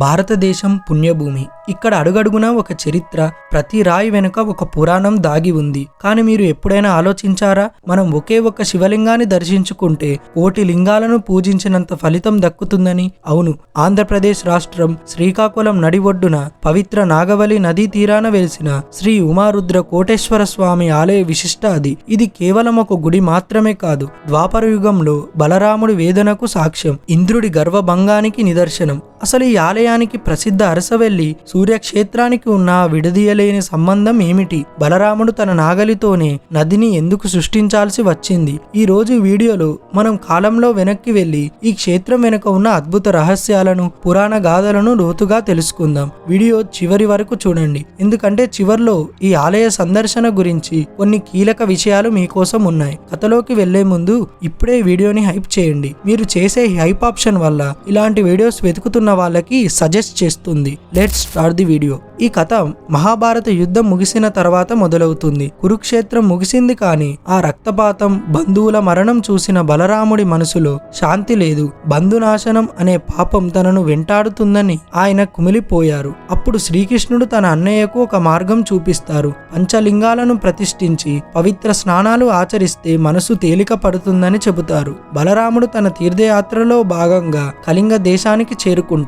భారతదేశం పుణ్యభూమి. ఇక్కడ అడుగడుగునా ఒక చరిత్ర, ప్రతి రాయి వెనుక ఒక పురాణం దాగి ఉంది. కానీ మీరు ఎప్పుడైనా ఆలోచించారా, మనం ఒకే ఒక్క శివలింగాన్ని దర్శించుకుంటే కోటి లింగాలను పూజించినంత ఫలితం దక్కుతుందని? అవును, ఆంధ్రప్రదేశ్ రాష్ట్రం శ్రీకాకుళం నడి ఒడ్డున పవిత్ర నాగవలి నదీ తీరాన వెలిసిన శ్రీ ఉమారుద్ర కోటేశ్వర స్వామి ఆలయ విశిష్ట అది. ఇది కేవలం ఒక గుడి మాత్రమే కాదు, ద్వాపర యుగంలో బలరాముడి వేదనకు సాక్ష్యం, ఇంద్రుడి గర్వభంగానికి నిదర్శనం. అసలు ఈ ఆలయానికి ప్రసిద్ధ అరసవెల్లి సూర్యక్షేత్రానికి ఉన్న విడదీయలేని సంబంధం ఏమిటి? బలరాముడు తన నాగలితోనే నదిని ఎందుకు సృష్టించాల్సి వచ్చింది? ఈ రోజు వీడియోలో మనం కాలంలో వెనక్కి వెళ్లి ఈ క్షేత్రం వెనుక ఉన్న అద్భుత రహస్యాలను, పురాణ గాథలను లోతుగా తెలుసుకుందాం. వీడియో చివరి వరకు చూడండి, ఎందుకంటే చివర్లో ఈ ఆలయ సందర్శన గురించి కొన్ని కీలక విషయాలు మీకోసం ఉన్నాయి. కథలోకి వెళ్లే ముందు ఇప్పుడే వీడియోని హైప్ చేయండి. మీరు చేసే హైప్ ఆప్షన్ వల్ల ఇలాంటి వీడియోస్ వెతుకుతున్న వాళ్ళకి సజెస్ట్ చేస్తుంది. Let's start the video. ఈ కథ మహాభారత యుద్ధం ముగిసిన తర్వాత మొదలవుతుంది. కురుక్షేత్రం ముగిసింది, కానీ ఆ రక్తపాతం, బంధువుల మరణం చూసిన బలరాముడి మనసులో శాంతి లేదు. బంధునాశనం అనే పాపం తనను వెంటాడుతుందని ఆయన కుమిలిపోయారు. అప్పుడు శ్రీకృష్ణుడు తన అన్నయ్యకు ఒక మార్గం చూపిస్తారు. పంచలింగాలను ప్రతిష్ఠించి పవిత్ర స్నానాలు ఆచరిస్తే మనసు తేలిక పడుతుందని చెబుతారు. బలరాముడు తన తీర్థయాత్రలో భాగంగా కళింగ దేశానికి చేరుకుంటారు.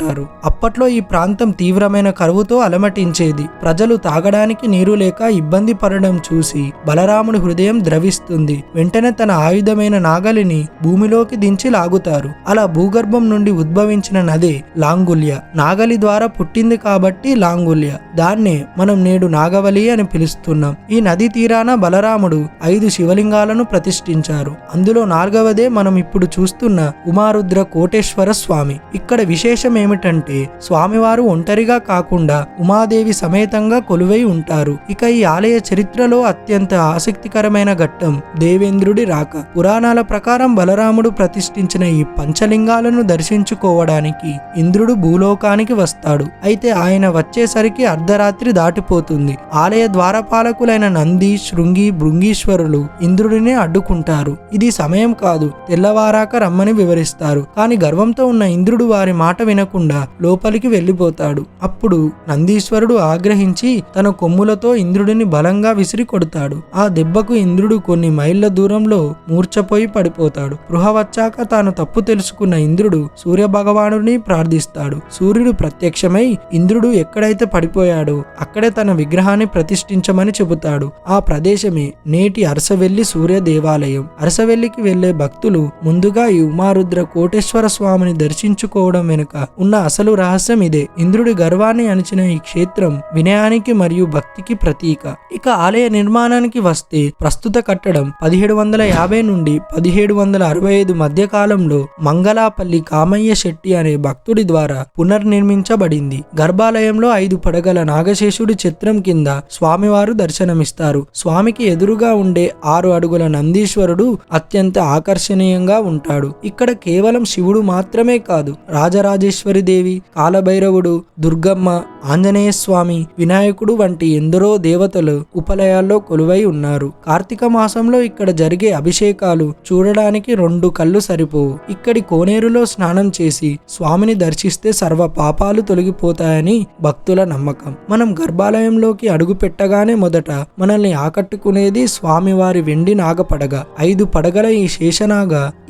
అప్పట్లో ఈ ప్రాంతం తీవ్రమైన కరువుతో అలమటించేది. ప్రజలు తాగడానికి నీరు లేక ఇబ్బంది పడడం చూసి బలరాముడి హృదయం ద్రవిస్తుంది. వెంటనే తన ఆయుధమైన నాగలిని భూమిలోకి దించి లాగుతారు. అలా భూగర్భం నుండి ఉద్భవించిన నదే లాంగుల్య. నాగలి ద్వారా పుట్టింది కాబట్టి లాంగుల్య. దాన్నే మనం నేడు నాగవలి అని పిలుస్తున్నాం. ఈ నది తీరాన బలరాముడు 5 శివలింగాలను ప్రతిష్ఠించారు. అందులో 4వదే మనం ఇప్పుడు చూస్తున్న ఉమారుద్ర కోటేశ్వర స్వామి. ఇక్కడ విశేషం ఏమిటంటే స్వామివారు ఒంటరిగా కాకుండా ఉమాదేవి సమేతంగా కొలువై ఉంటారు. ఇక ఈ ఆలయ చరిత్రలో అత్యంత ఆసక్తికరమైన ఘట్టం దేవేంద్రుడి రాక. పురాణాల ప్రకారం బలరాముడు ప్రతిష్ఠించిన ఈ పంచలింగాలను దర్శించుకోవడానికి ఇంద్రుడు భూలోకానికి వస్తాడు. అయితే ఆయన వచ్చేసరికి అర్ధరాత్రి దాటిపోతుంది. ఆలయ ద్వారపాలకులైన నంది, శృంగి, భృంగీశ్వరులు ఇంద్రుడిని అడ్డుకుంటారు. ఇది సమయం కాదు, తెల్లవారాక రమ్మని వివరిస్తారు. కానీ గర్వంతో ఉన్న ఇంద్రుడు వారి మాట వినకుండా లోపలికి వెళ్ళిపోతాడు. అప్పుడు నందీశ్వరుడు ఆగ్రహించి తన కొమ్ములతో ఇంద్రుడిని బలంగా విసిరి కొడతాడు. ఆ దెబ్బకు ఇంద్రుడు కొన్ని మైళ్ళ దూరంలో మూర్ఛపోయి పడిపోతాడు. స్పృహ వచ్చాక తాను తప్పు తెలుసుకున్న ఇంద్రుడు సూర్య భగవానుడిని ప్రార్థిస్తాడు. సూర్యుడు ప్రత్యక్షమై ఇంద్రుడు ఎక్కడైతే పడిపోయాడో అక్కడే తన విగ్రహాన్ని ప్రతిష్ఠించమని చెబుతాడు. ఆ ప్రదేశమే నేటి అరసవెల్లి సూర్య దేవాలయం. అరసవెల్లికి వెళ్లే భక్తులు ముందుగా ఈ ఉమారుద్ర కోటేశ్వర స్వామిని దర్శించుకోవడం వెనుక ఉన్న అసలు రహస్యం ఇదే. ఇంద్రుడి గర్వాన్ని అణిచిన ఈ క్షేత్రం వినయానికి మరియు భక్తికి ప్రతీక. ఇక ఆలయ నిర్మాణానికి వస్తే ప్రస్తుత కట్టడం 1750 నుండి 1765 మధ్య కాలంలో మంగళాపల్లి కామయ్య శెట్టి అనే భక్తుడి ద్వారా పునర్నిర్మించబడింది. గర్భాలయంలో 5 పడగల నాగశేషుడి చిత్రం కింద స్వామివారు దర్శనమిస్తారు. స్వామికి ఎదురుగా ఉండే 6 అడుగుల నందీశ్వరుడు అత్యంత ఆకర్షణీయంగా ఉంటాడు. ఇక్కడ కేవలం శివుడు మాత్రమే కాదు, రాజరాజేశ్వరి దేవి, కాలభైరవుడు, దుర్గమ్మ, ఆంజనేయ స్వామి, వినాయకుడు వంటి ఎందరో దేవతలు ఉపలయాల్లో కొలువై ఉన్నారు. కార్తీక మాసంలో ఇక్కడ జరిగే అభిషేకాలు చూడడానికి 2 కళ్ళు సరిపోవు. ఇక్కడి కోనేరులో స్నానం చేసి స్వామిని దర్శిస్తే సర్వ పాపాలు తొలగిపోతాయని భక్తుల నమ్మకం. మనం గర్భాలయంలోకి అడుగు పెట్టగానే మొదట మనల్ని ఆకట్టుకునేది స్వామివారి వెండి నాగపడగ. 5 పడగల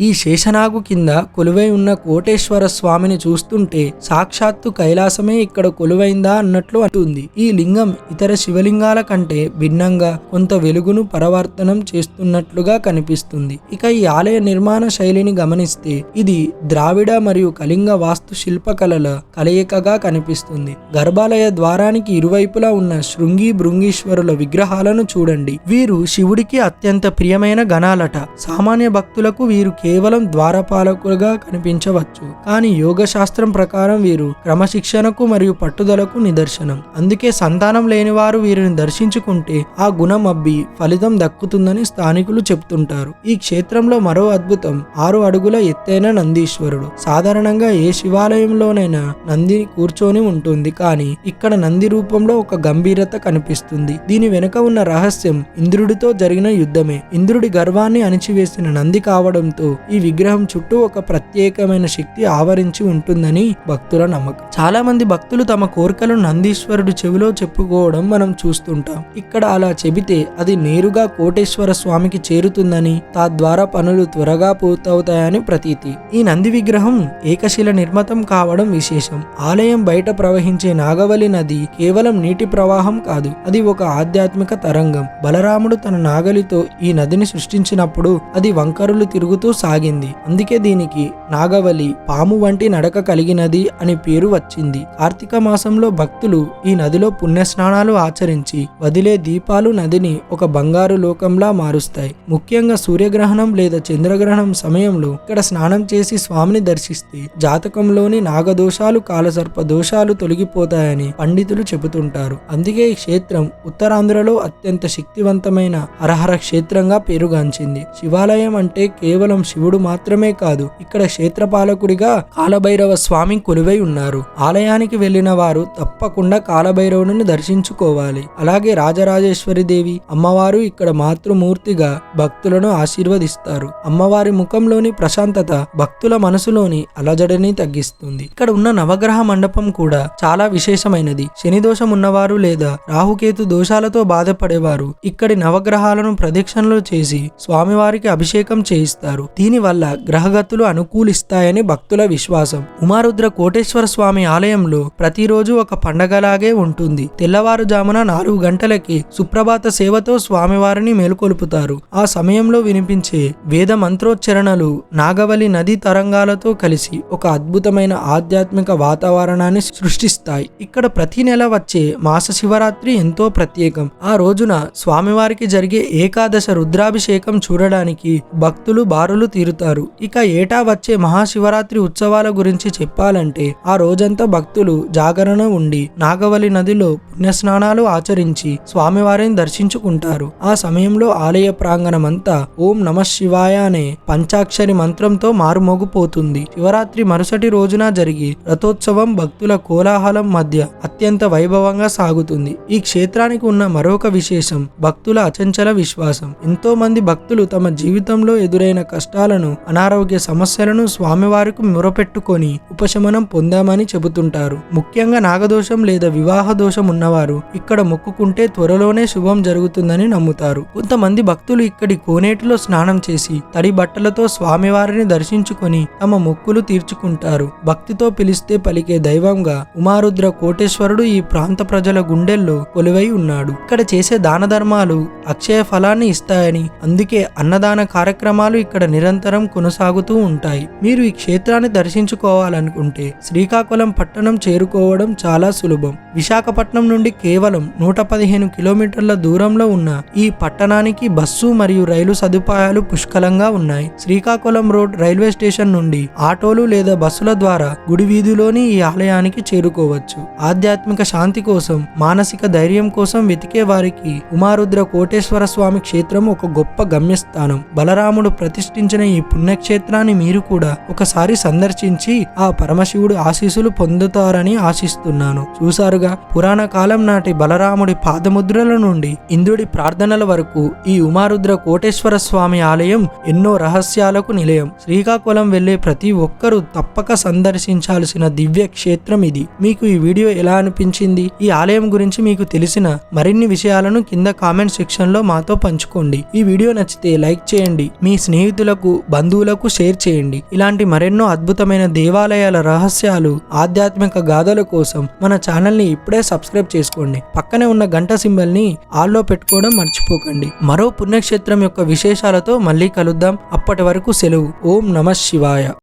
ఈ శేషనాగు కింద కొలువై ఉన్న కోటేశ్వర స్వామిని చూస్తుంటే సాక్షాత్తు కైలాసమే ఇక్కడ కొలువైందా అన్నట్లు అంటుంది. ఈ లింగం ఇతర శివలింగాల కంటే భిన్నంగా కొంత వెలుగును పరవర్తనం చేస్తున్నట్లుగా కనిపిస్తుంది. ఇక ఈ ఆలయ నిర్మాణ శైలిని గమనిస్తే ఇది ద్రావిడ మరియు కళింగ వాస్తు శిల్పకళల కలయికగా కనిపిస్తుంది. గర్భాలయ ద్వారానికి ఇరువైపులా ఉన్న శృంగి, భృంగీశ్వరుల విగ్రహాలను చూడండి. వీరు శివుడికి అత్యంత ప్రియమైన గణాలట. సామాన్య భక్తులకు వీరు కేవలం ద్వారపాలకులుగా కనిపించవచ్చు, కానీ యోగ శాస్త్రం ప్రకారం వీరు క్రమశిక్షణకు మరియు పట్టుదలకు నిదర్శనం. నిదర్శనం. అందుకే సంతానం లేని వారు వీరిని దర్శించుకుంటే ఆ గుణం అబ్బి ఫలితం దక్కుతుందని స్థానికులు చెప్తుంటారు. ఈ క్షేత్రంలో మరో అద్భుతం 6 అడుగుల ఎత్తైన నందీశ్వరుడు. సాధారణంగా ఏ శివాలయంలోనైనా నంది కూర్చొని ఉంటుంది, కానీ ఇక్కడ నంది రూపంలో ఒక గంభీరత కనిపిస్తుంది. దీని వెనుక ఉన్న రహస్యం ఇంద్రుడితో జరిగిన యుద్ధమే. ఇంద్రుడి గర్వాన్ని అణిచివేసిన నంది కావడంతో ఈ విగ్రహం చుట్టూ ఒక ప్రత్యేకమైన శక్తి ఆవరించి ఉంటుందని భక్తుల నమ్మకం. చాలా మంది భక్తులు తమ కోరికలు నందీశ్వరుడు చెవిలో చెప్పుకోవడం మనం చూస్తుంటాం. ఇక్కడ అలా చెబితే అది నేరుగా కోటేశ్వర స్వామికి చేరుతుందని, తద్వారా పనులు త్వరగా పూర్తవుతాయని ప్రతీతి. ఈ నంది విగ్రహం ఏకశిల నిర్మితం కావడం విశేషం. ఆలయం బయట ప్రవహించే నాగవలి నది కేవలం నీటి ప్రవాహం కాదు, అది ఒక ఆధ్యాత్మిక తరంగం. బలరాముడు తన నాగలితో ఈ నదిని సృష్టించినప్పుడు అది వంకరులు తిరుగుతూ సాగింది. అందుకే దీనికి నాగవలి, పాము వంటి నడక కలిగినది అని పేరు వచ్చింది. కార్తీక మాసంలో భక్తులు ఈ నదిలో పుణ్యస్నానాలు ఆచరించి వదిలే దీపాలు నదిని ఒక బంగారు లోకంలా మారుస్తాయి. ముఖ్యంగా సూర్యగ్రహణం లేదా చంద్రగ్రహణం సమయంలో ఇక్కడ స్నానం చేసి స్వామిని దర్శిస్తే జాతకంలోని నాగదోషాలు, కాలసర్ప దోషాలు తొలగిపోతాయని పండితులు చెబుతుంటారు. అందుకే ఈ క్షేత్రం ఉత్తరాంధ్రలో అత్యంత శక్తివంతమైన హరహర క్షేత్రంగా పేరుగాంచింది. శివాలయం అంటే కేవలం శివుడు మాత్రమే కాదు, ఇక్కడ క్షేత్రపాలకుడిగా కాలభైరవ స్వామి కొలువై ఉన్నారు. ఆలయానికి వెళ్లిన వారు తప్పకుండా కాలభైరవుని దర్శించుకోవాలి. అలాగే రాజరాజేశ్వరి దేవి అమ్మవారు ఇక్కడ మాతృమూర్తిగా భక్తులను ఆశీర్వదిస్తారు. అమ్మవారి ముఖంలోని ప్రశాంతత భక్తుల మనసులోని అలజడిని తగ్గిస్తుంది. ఇక్కడ ఉన్న నవగ్రహ మండపం కూడా చాలా విశేషమైనది. శని దోషం ఉన్నవారు లేదా రాహుకేతు దోషాలతో బాధపడేవారు ఇక్కడి నవగ్రహాలను ప్రదక్షిణలు చేసి స్వామివారికి అభిషేకం చేయిస్తారు. దీనివల్ల గ్రహగతులు అనుకూలిస్తాయని భక్తుల విశ్వాసం. ఉమారుద్ర కోటేశ్వర స్వామి ఆలయంలో ప్రతిరోజు ఒక పండగలాగే ఉంటుంది. తెల్లవారుజామున 4 గంటలకి సుప్రభాత సేవతో స్వామివారిని మేలుకొలుపుతారు. ఆ సమయంలో వినిపించే వేద మంత్రోచ్చరణలు నాగవలి నదీ తరంగాలతో కలిసి ఒక అద్భుతమైన ఆధ్యాత్మిక వాతావరణాన్ని సృష్టిస్తాయి. ఇక్కడ ప్రతి నెల వచ్చే మాస శివరాత్రి ఎంతో ప్రత్యేకం. ఆ రోజున స్వామివారికి జరిగే ఏకాదశ రుద్రాభిషేకం చూడడానికి భక్తులు బారులు తీరుతారు. ఇక ఏటా వచ్చే మహాశివరాత్రి ఉత్సవాల గురించి చెప్పాలంటే ఆ రోజంతా భక్తులు జాగరణ ఉండి నాగవలి నదిలో పుణ్యస్నానాలు ఆచరించి స్వామివారిని దర్శించుకుంటారు. ఆ సమయంలో ఆలయ ప్రాంగణమంతా ఓం నమః శివాయ అనే పంచాక్షరి మంత్రంతో మారుమోగిపోతుంది. శివరాత్రి మరుసటి రోజున జరిగి రథోత్సవం భక్తుల కోలాహలం మధ్య అత్యంత వైభవంగా సాగుతుంది. ఈ క్షేత్రానికి ఉన్న మరొక విశేషం భక్తుల అచంచల విశ్వాసం. ఎంతో మంది భక్తులు తమ జీవితంలో ఎదురైన కష్టాలను, అనారోగ్య సమస్యలను స్వామివారికి మొరపెట్టుకొని ఉపశమనం పొందామని చెబుతుంటారు. ముఖ్యంగా నాగదోషం లేదా వివాహ దోషం ఉన్నవారు ఇక్కడ మొక్కుకుంటే త్వరలోనే శుభం జరుగుతుందని నమ్ముతారు. కొంతమంది భక్తులు ఇక్కడి కోనేటిలో స్నానం చేసి తడి బట్టలతో స్వామివారిని దర్శించుకొని తమ మొక్కులు తీర్చుకుంటారు. భక్తితో పిలిస్తే పలికే దైవంగా ఉమారుద్ర కోటేశ్వరుడు ఈ ప్రాంత ప్రజల గుండెల్లో కొలువై ఉన్నాడు. ఇక్కడ చేసే దాన ధర్మాలు అక్షయ ఫలాన్ని ఇస్తాయని, అందుకే అన్నదాన కార్యక్రమాలు ఇక్కడ నిరంతరం కొనసాగుతూ ఉంటాయి. మీరు ఈ క్షేత్రాన్ని దర్శించుకోవాలనుకుంటే శ్రీకాకుళం పట్టణం చేరుకోవడం చాలా సులభం. విశాఖపట్నం నుండి కేవలం 115 కిలోమీటర్ల దూరంలో ఉన్న ఈ పట్టణానికి బస్సు మరియు రైలు సదుపాయాలు పుష్కలంగా ఉన్నాయి. శ్రీకాకుళం రోడ్ రైల్వే స్టేషన్ నుండి ఆటోలు లేదా బస్సుల ద్వారా గుడి వీధిలోని ఈ ఆలయానికి చేరుకోవచ్చు. ఆధ్యాత్మిక శాంతి కోసం, మానసిక ధైర్యం కోసం వెతికే వారికి ఉమారుద్ర కోటేశ్వర స్వామి క్షేత్రం ఒక గొప్ప గమ్యస్థానం. బలరాముడు ప్రతిష్ఠించిన ఈ పుణ్యక్షేత్రాన్ని మీరు కూడా ఒకసారి సందర్శించి ఆ పరమశివుడు ఆశీస్సులు పొందుతారని ఆశిస్తున్నాను. చూసారుగా, పురాణ కాలం నాటి బలరాముడి పాదముద్రల నుండి ఇంద్రుడి ప్రార్థనల వరకు ఈ ఉమారుద్ర కోటేశ్వర స్వామి ఆలయం ఎన్నో రహస్యాలకు నిలయం. శ్రీకాకుళం వెళ్లే ప్రతి ఒక్కరూ తప్పక సందర్శించాల్సిన దివ్య క్షేత్రం ఇది. మీకు ఈ వీడియో ఎలా అనిపించింది? ఈ ఆలయం గురించి మీకు తెలిసిన మరిన్ని విషయాలను కింద కామెంట్ సెక్షన్ లో మాతో పంచుకోండి. ఈ వీడియో నచ్చితే లైక్ చేయండి, మీ స్నేహితులకు, బంధువులకు షేర్ చేయండి. ఇలాంటి మరెన్నో అద్భుతమైన దేవాలయాల రహస్యాలు, ఆధ్యాత్మిక గాథల కోసం మన ఛానల్ ని ఇప్పుడే సబ్స్క్రైబ్ చేసుకోండి. పక్కనే ఉన్న గంట సింబల్ ని ఆల్లో పెట్టుకోవడం మర్చిపోకండి. మరో పుణ్యక్షేత్రం యొక్క విశేషాలతో మళ్ళీ కలుద్దాం. అప్పటి వరకు సెలవు. ఓం నమః శివాయ.